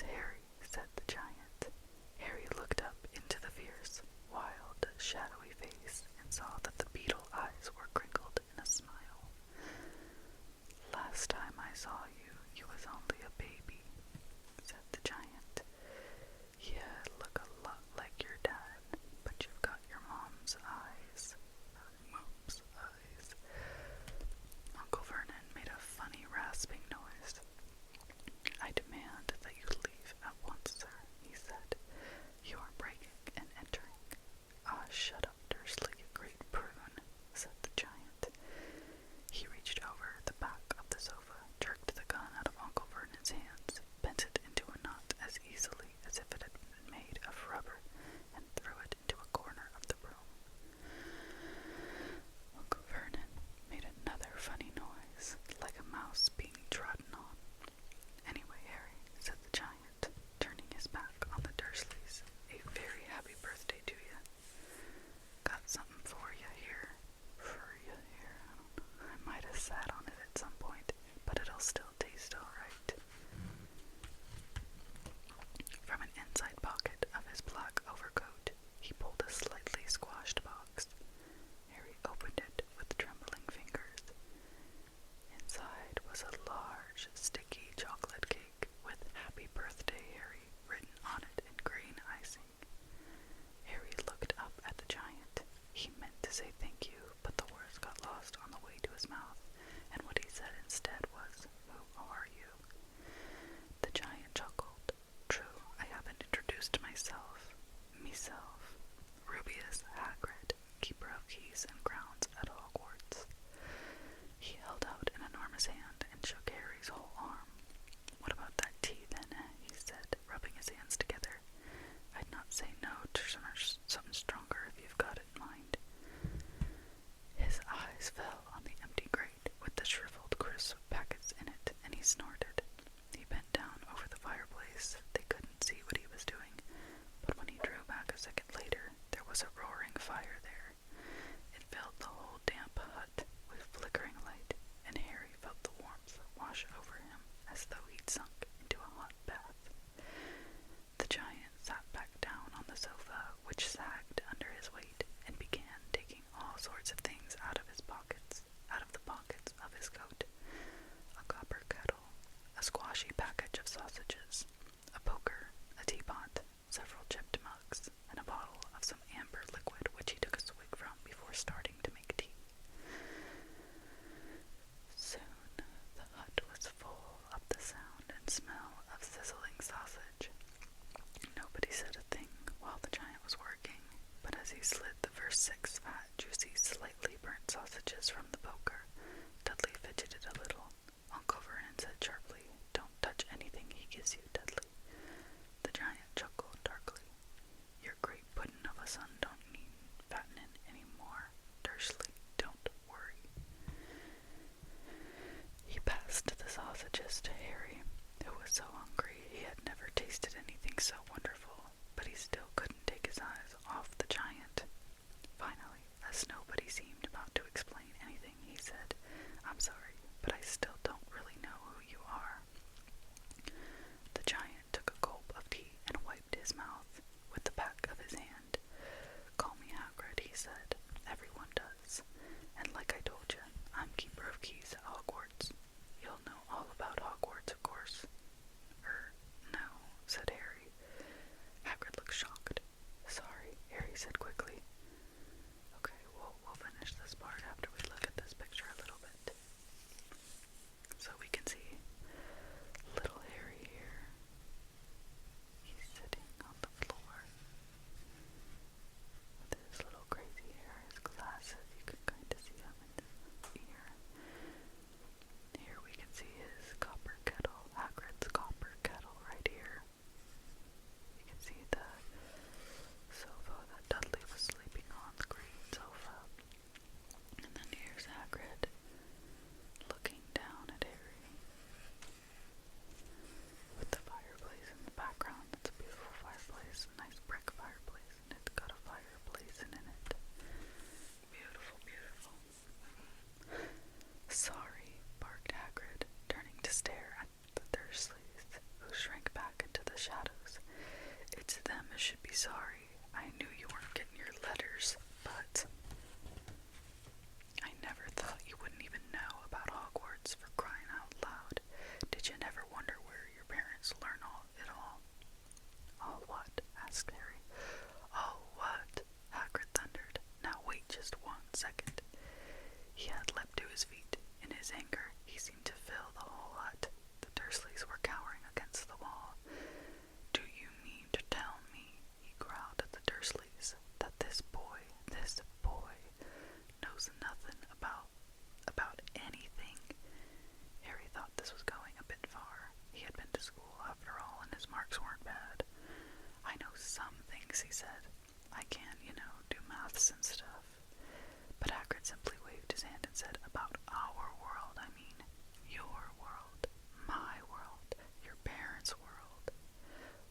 is Harry, said the giant. Harry looked up into the fierce, wild, shadowy face and saw that the beetle eyes were crinkled in a smile. Last time I saw you, you was only a baby, said the giant. You look a lot like your dad, but you've got your mom's eyes. Mom's eyes. Uncle Vernon made a funny rasping noise. I demand that you leave at once, sir, he said. You are breaking and entering. Ah, shut up, Dursley, you great prune, said the giant. He reached over the back of the sofa, jerked the gun out of Uncle Vernon's hands, bent it into a knot as easily as if it had been made of rubber, and threw it into a corner of the room. Uncle Vernon made another funny noise, like a mouse being trodden on. Anyway, Harry, said the giant, turning his back on the Dursleys, a very happy birthday to you. Got something for you here. I might have sat on it at some point, but it'll still taste alright. From an inside pocket of his black overcoat, he pulled a slightly squashed box. Harry opened it with trembling fingers. Inside was a large, sticky chocolate cake with Happy Birthday, Harry written on it in green icing. Harry looked up at the giant. He meant to say thank you, but the words got lost on the way to his mouth, and what he said instead was, "Who are you?" The giant chuckled. True, I haven't introduced myself. Meself. Rubius Hagrid, keeper of keys and crowns at Hogwarts. He held out an enormous hand and shook Harry's whole arm. What about that tea, then, he said, rubbing his hands together. I'd not say no to something stronger if you've got it in mind. His eyes fell on the empty grate with the shriveled crisp packets in it, and he snorted. He bent down over the fireplace. They couldn't see what he was doing, but when he drew back a second later, there was a roaring fire there. It filled the whole damp hut with flickering light, and Harry felt the warmth wash over him as though he'd sunk into a hot bath. The giant sat back down on the sofa, which sagged under his weight, and began taking all sorts of things out of his pockets, out of the pockets of his coat. A copper kettle, a squashy package of sausages, a poker, a teapot, several chipped mugs, and a bottle of some amber liquid which he took a swig from before starting to make tea. Soon the hut was full of the sound and smell of sizzling sausage. Nobody said a thing while the giant was working, but as he slid the first 6 fat, juicy, slightly burnt sausages from the poker, Dudley fidgeted a little. Uncle Vernon said sharply, "Don't touch anything he gives you, Dudley." The giant chuckled darkly. sorry. I knew you weren't getting your letters, but I never thought you wouldn't even know about Hogwarts, for crying out loud. Did you never wonder where your parents learn it all? All what? Asked Harry. All what? Hagrid thundered. Now wait just 1 second. He had leapt to his feet. In his anger, he seemed to fill the whole hut. The Dursleys were cowering against the wall. Do you mean to tell me, he growled at the Dursleys, that this boy knows nothing about anything? Harry thought this was going a bit far. He had been to school after all, and his marks weren't bad. I know some things, he said. I can, do maths and stuff. But Hagrid simply waved his hand and said, about our world, I mean. Your world. My world. Your parents' world.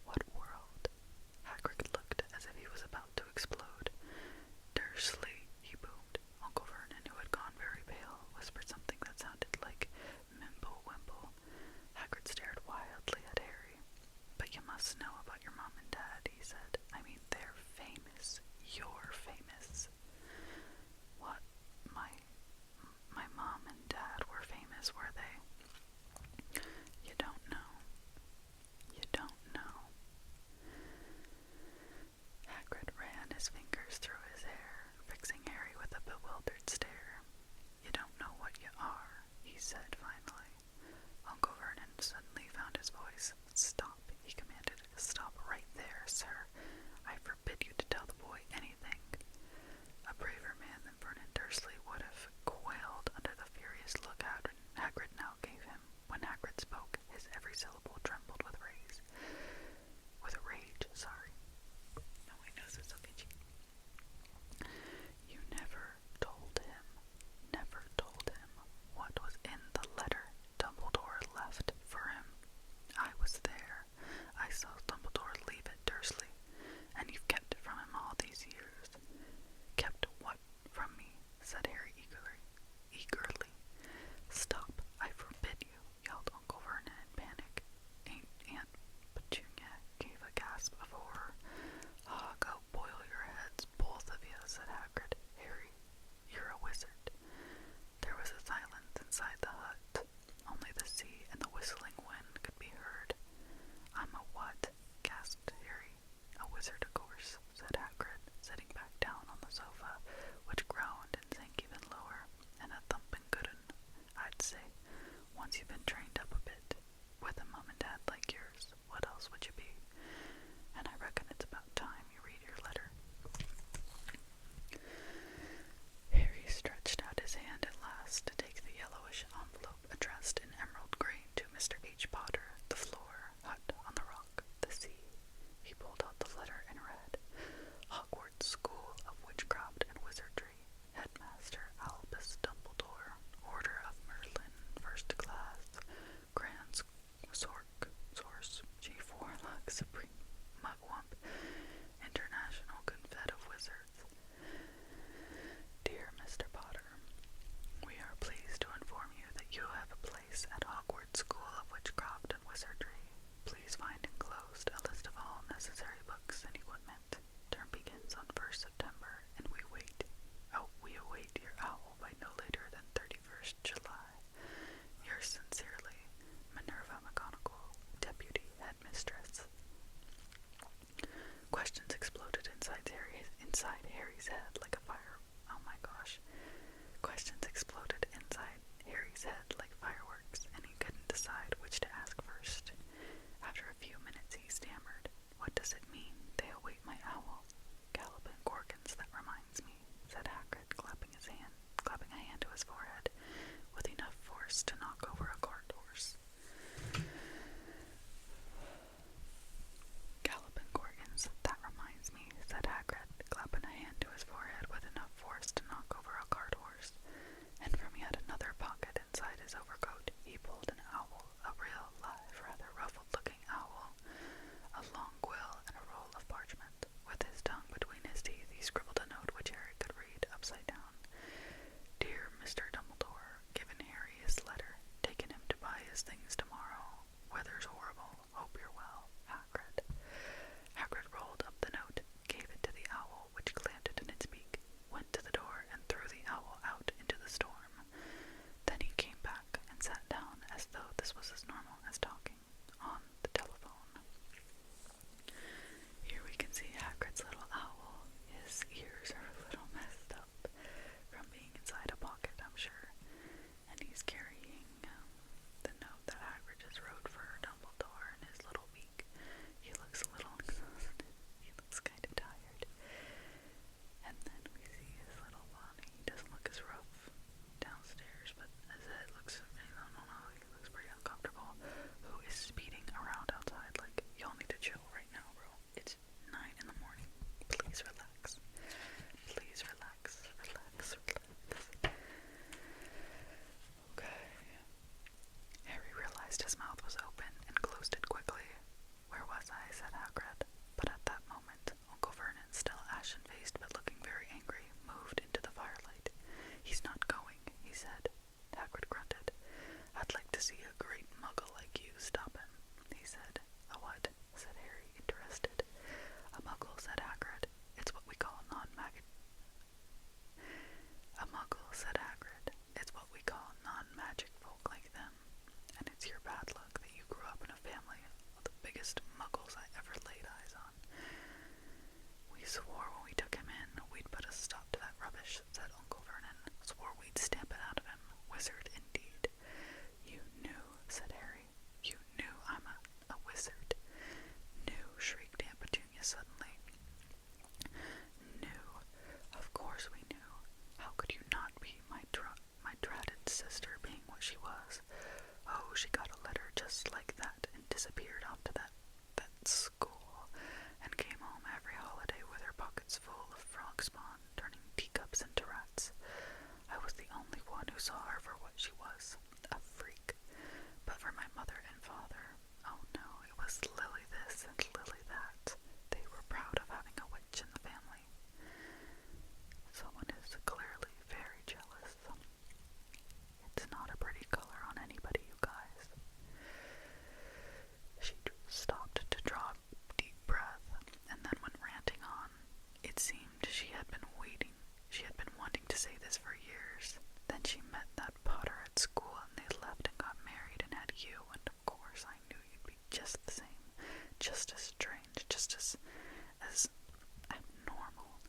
What world? Hagrid looked as if he was about to explode. Dursley, he boomed. Uncle Vernon, who had gone very pale, whispered something that sounded like Mimble Wimble. Hagrid stared wildly at Harry. But you must know about your mom and dad, he said. I mean, they're famous. You're famous. What? My mom and dad were famous, were they? You don't know. You don't know. Hagrid ran his fingers through his hair, fixing Harry with a bewildered stare. You don't know what you are, he said finally. Uncle Vernon suddenly found his voice. Stop, he commanded. Stop right there, sir. I forbid you to tell the boy anything. see a great muggle like you stop him, he said. A what? Said Harry, interested. A muggle, said Hagrid. It's what we call non-magic. A muggle, said Hagrid. It's what we call non-magic folk like them. And it's your bad luck that you grew up in a family of the biggest muggles I ever laid eyes on. We swore when we took him in we'd put a stop to that rubbish, said Uncle Vernon. Swore we'd stamp it out of him. Wizard indeed. You knew, said Harry. You knew I'm a wizard. Knew, shrieked Aunt Petunia suddenly. Knew. Of course we knew. How could you not be my dreaded sister being what she was? Oh, she got a letter just like that and disappeared off to that school and came home every holiday with her pockets full of frog spawn, turning teacups into rats. I was the only one who saw her for what she was, a freak. But for my mother and father, oh no, it was Lily this and Lily that. They were proud of having a witch in the family. Someone is clearly very jealous. It's not a pretty color on anybody, you guys. She stopped to draw a deep breath, and then went ranting on. It seemed she had been wanting to say this for years. Then she met that Potter at school, and they left and got married and had you, and of course I knew you'd be just the same, just as strange, just as abnormal.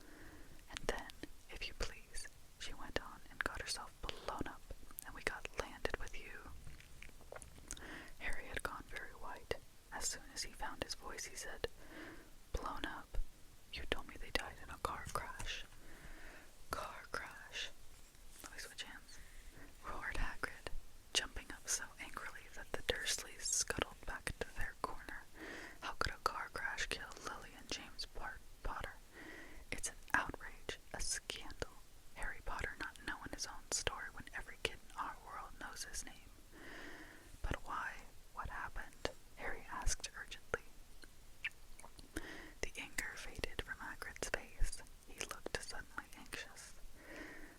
And then, if you please, she went on and got herself blown up, and we got landed with you. Harry had gone very white. As soon as he found his voice, he said, Blown up? You told me they died in a car crash. Car crash. Let me switch hands. Roared Hagrid, jumping up so angrily that the Dursleys scuttled back into their corner. How could a car crash kill Lily and James Potter? It's an outrage, a scandal. Harry Potter not knowing his own story when every kid in our world knows his name. But why? What happened? Harry asked urgently. The anger faded from Hagrid's face. He looked suddenly anxious.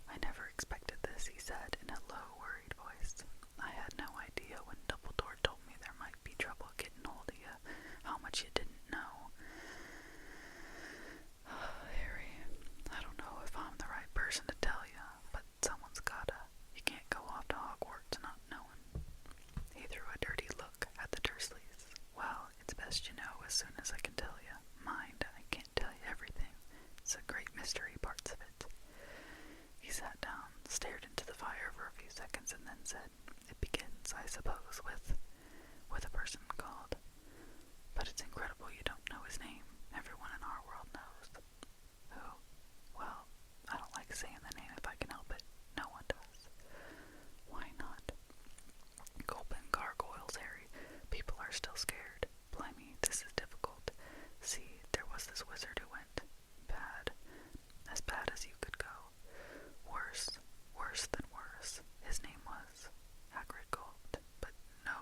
I never expected this, he said in a low, worried voice. I had no idea when Dumbledore told me there might be trouble getting hold of you, how much you didn't know. Harry, I don't know if I'm the right person to tell you, but someone's gotta. You can't go off to Hogwarts not knowing. He threw a dirty look at the Dursleys. Well, it's best you know as soon as I can tell you. Mind, I can't tell you everything. It's a great mystery, parts of it. He sat down, stared into the fire for a few seconds, and then said, It begins, I suppose, with a person called. But it's incredible you don't know his name. Everyone in our world knows. Who? Well, I don't like saying the name if I can help it. No one does. Why not? Gulping gargoyles, Harry. People are still scared. Blimey, this is difficult. See, there was this wizard who went bad. As bad as you could go. Worse than worse. His name was... Hagrid gulped. But no,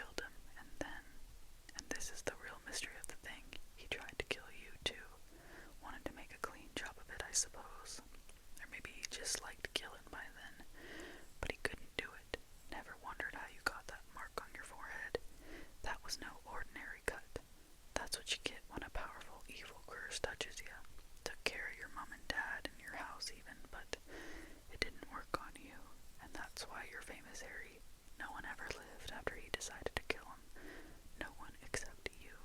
killed him, and this is the real mystery of the thing, he tried to kill you too. Wanted to make a clean job of it, I suppose. Or maybe he just liked killing by then, but he couldn't do it. Never wondered how you got that mark on your forehead. That was no ordinary cut. That's what you get when a powerful evil curse touches you. Took care of your mom and dad and your house even, but it didn't work on you, and that's why you're famous, Harry. No one ever lived after he decided to kill him. No one except you.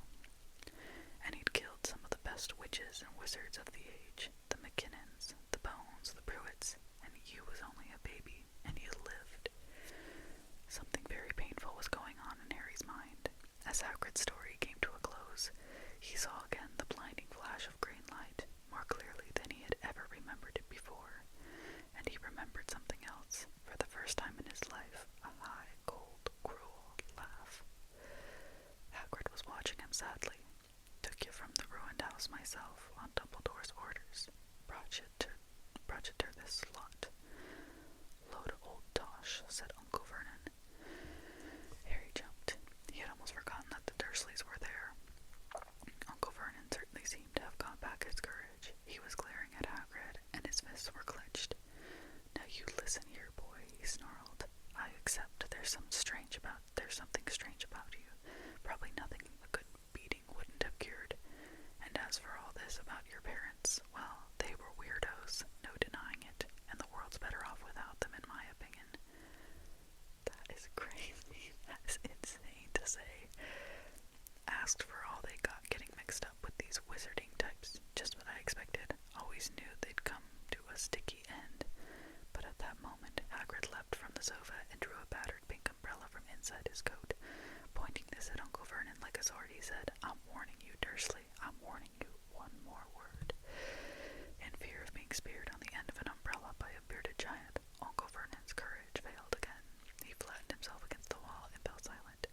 And he'd killed some of the best witches and wizards of the age, the McKinnons, the Bones, the Pruitts, and you was only a baby, and you lived. Something very painful was going on in Harry's mind. As Hagrid's story came to a close, he saw again the blinding flash of green light, more clearly than he had ever remembered it before. And he remembered something else, for the first time in his life, a high, cold, cruel laugh. Hagrid was watching him sadly. Took you from the ruined house myself, on Dumbledore's orders. Brought you to this lot. Load of old tosh, said Uncle Vernon. Harry jumped. He had almost forgotten that the Dursleys were there. Uncle Vernon certainly seemed to have got back his courage. He was glaring at Hagrid, and his fists were clenched. Now you listen here, boy, he snarled. I accept there's something strange about you. Probably nothing a good beating wouldn't have cured. And as for all this about your parents, well, they were weirdos, no denying it, and the world's better off without them, in my opinion. That is crazy. That is insane to say. Asked for all they got getting mixed up with these wizarding types. Just what I expected. Always knew they'd come to a sticky end. But at that moment, Hagrid leapt from the sofa and drew a battered pink umbrella from inside his coat. Pointing this at Uncle Vernon like a sword, he said, I'm warning you, Dursley. I'm warning you. One more word. In fear of being speared on the end of an umbrella by a bearded giant, Uncle Vernon's courage failed again. He flattened himself against the wall and fell silent.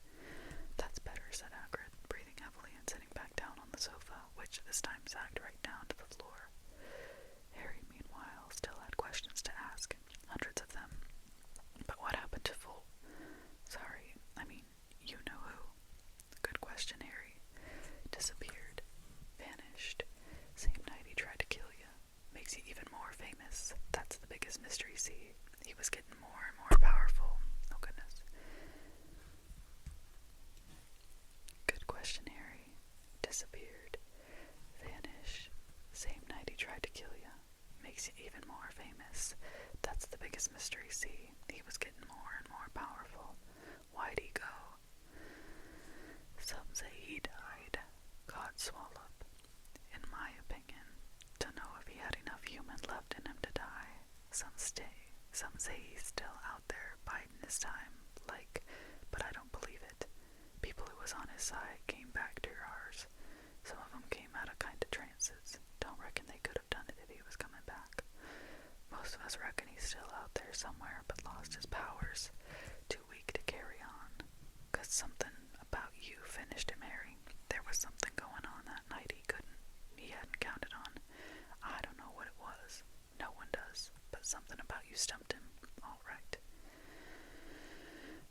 That's better, said Hagrid, breathing heavily and sitting back down on the sofa, which this time sagged right down to the floor. Harry, meanwhile, still had questions to ask, hundreds of them. But what happened to Sorry, I mean, you know who. Good question, Harry. Disappeared. Vanished. Same night he tried to kill you. Makes you even more famous. That's the biggest mystery, see? He was getting more and more powerful. Oh, goodness. Good question, Harry. Disappeared. Vanished. Same night he tried to kill you. Makes you even more famous. That's the biggest mystery, see? He was getting more and more powerful. Why'd he go? Some say he died. Got swallowed. In my opinion, to know if he had enough human left in him to die. Some say he's still out there, biding his time, but I don't believe it. People who was on his side came back to ours. Some of them came out of kind of trances. Don't reckon they could have done it if he was coming back. Most of us reckon he's still out there somewhere, but lost his powers. Too weak to carry on. 'Cause something about you finished him, Harry. There was something going on that night he hadn't counted on. I don't know what it was. No one does. But something about you stumped him. All right.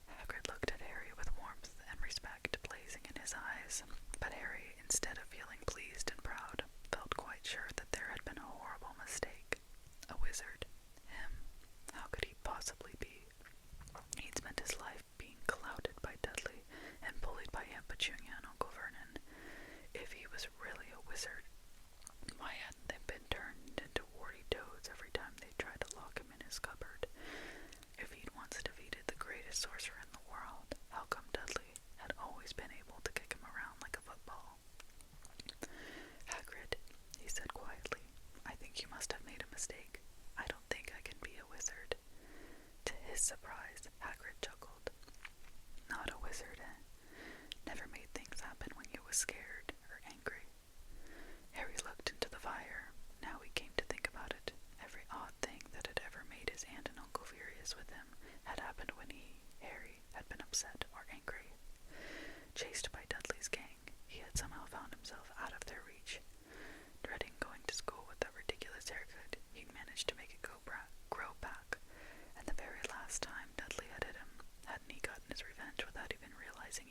Hagrid looked at Harry with warmth and respect blazing in his eyes. But Harry, instead of feeling pleased and proud, felt quite sure that there had been a horrible mistake. A wizard. Him. How could he possibly be? He'd spent his life being clouted by Dudley and bullied by Aunt Petunia and Uncle Vernon. If he was really a wizard, why hadn't they been turned into warty toads every time they tried to lock him in his cupboard? If he'd once defeated the greatest sorcerer in the world, how come Dudley had always been able to kick him around like a football? Hagrid, he said quietly, I think you must have made a mistake. I don't think I can be a wizard. To his surprise, Hagrid chuckled. Not a wizard, eh? Never made things happen when you was scared or angry. Harry looked into the fire. Now he came to think about it. Every odd thing that had ever made his aunt and uncle furious with him had happened when he, Harry, had been upset or angry. Chased by Dudley's gang, he had somehow found himself out of their reach. Dreading going to school with that ridiculous haircut, he managed to make it grow back. And the very last time Dudley had hit him, hadn't he gotten his revenge without even realizing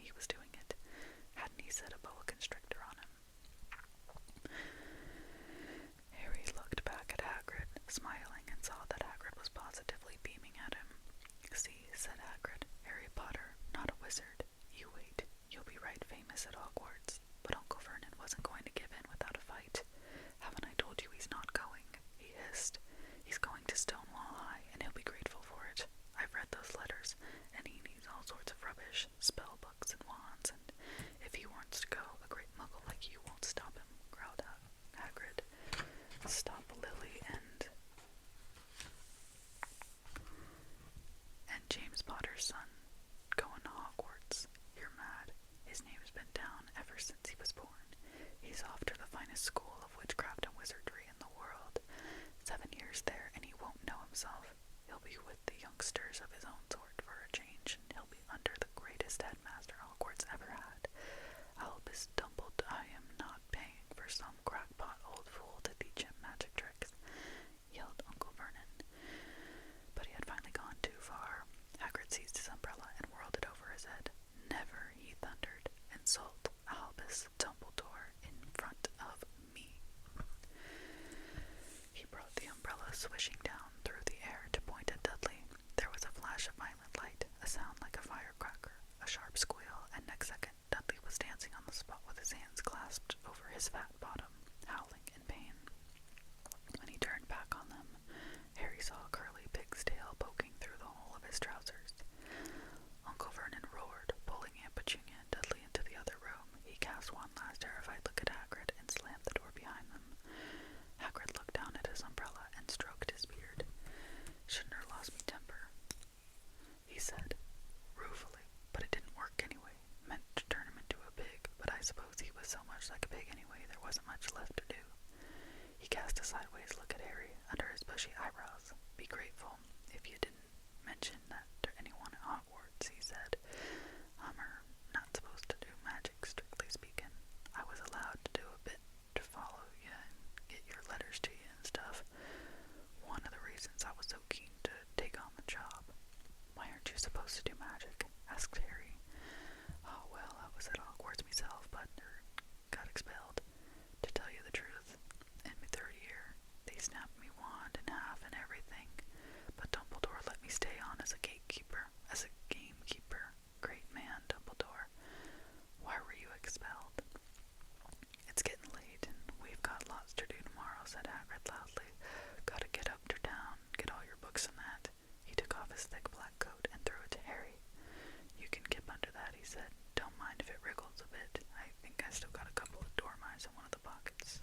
set a boa constrictor on him. Harry looked back at Hagrid, smiling, and saw that Hagrid was positively beaming at him. "See," said Hagrid, "Harry Potter, not a wizard. You wait. You'll be right famous at Hogwarts." But Uncle Vernon wasn't going to give in without a fight. "Haven't I told you he's not going?" he hissed. "He's going to Stonewall High, and he'll be grateful for it. I've read those letters, and he needs all sorts of rubbish, spell books and wands, and if he wants to go, a great muggle like you won't stop him," growled out Hagrid. "Stop Lily and James Potter's son going to Hogwarts. You're mad. His name's been down ever since he was born. He's off to the finest school of witchcraft and wizardry in the world. 7 years there, and he won't know himself. He'll be with the youngsters of his own sort for a change, and he'll be under the greatest headmaster Hogwarts ever had. Albus Dumbledore, I am not paying for some crackpot old fool to teach him magic tricks," yelled Uncle Vernon. But he had finally gone too far. Hagrid seized his umbrella and whirled it over his head. "Never," he thundered, "insult Albus Dumbledore in front of me." He brought the umbrella swishing down through the air to point at Dudley. There was a flash of violet light, a sound like a firecracker, a sharp squeal, and next second Dudley was dancing on the spot with his hands clasped over his fat bottom, howling in pain. When he turned back on them, Harry saw a curly pig's tail poking through the hole of his trousers. Uncle Vernon roared, pulling Aunt Petunia and Dudley into the other room. He cast one last terrified look at Hagrid and slammed the door behind them. Hagrid looked down at his umbrella and stroked his beard. "Shouldn't have lost me temper," he said, ruefully, "but it didn't work anyway. Meant to turn him into a pig, but I suppose he was so much like a pig anyway, there wasn't much left to do." He cast a sideways look at Harry under his bushy eyebrows. "Be grateful if you didn't mention that to anyone at Hogwarts," he said. "I'm not supposed to do magic, strictly speaking. I was allowed to do a bit to follow you and get your letters to you and stuff. One of the reasons I was so keen to take on the job." "Why aren't you supposed to do magic?" asked Harry. "Oh, well, I was at Hogwarts myself, but got expelled. To tell you the truth, in my 3rd year, they snapped me wand in half and everything, but Dumbledore let me stay on as a gamekeeper. Great man, Dumbledore." "Why were you expelled?" "It's getting late, and we've got lots to do tomorrow," said Hagrid loudly. "Gotta get up to town, get all your books and that." He took off his thick black coat and threw it to Harry. "You can get under that," he said. "Don't mind if it wriggles a bit. I think I still got a couple of dormice in one of the pockets."